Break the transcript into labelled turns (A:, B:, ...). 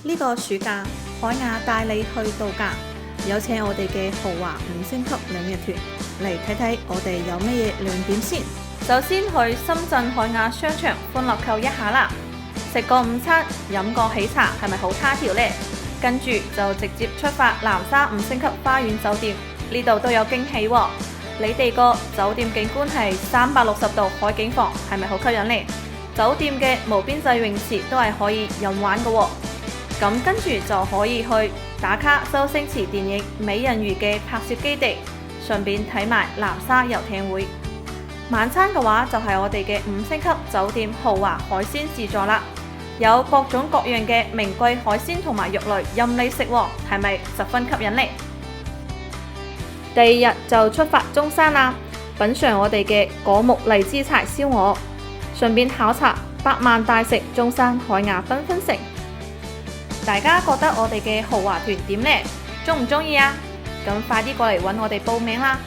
A: 呢個暑假，海雅帶你去度假，有請我哋嘅豪華5星級2日團嚟睇睇我哋有乜嘢亮點先。首先去深圳海雅商場歡樂購一下啦，食個午餐，飲個喜茶，係咪好他條呢？跟住就直接出發南沙5星級花園酒店，呢度都有驚喜喎。你哋個酒店景觀係360度海景房，係咪好吸引呢？酒店嘅無邊際泳池都係可以任玩嘅喎。咁跟住就可以去打卡周星馳電影《美人魚》嘅拍攝基地，順便睇埋南沙遊艇會。晚餐嘅話就係我哋嘅5星級酒店豪華海鮮自助啦，有各種各樣嘅名貴海鮮同埋肉類任你食喎，係咪十分吸引呢？第二日就出發中山啦，品嚐我哋嘅果木荔枝柴燒鵝，順便考察百萬大食中山海雅繽紛城。大家覺得我哋嘅豪華團點呢？鍾唔鍾意啊？咁快啲過嚟揾我哋報名啦！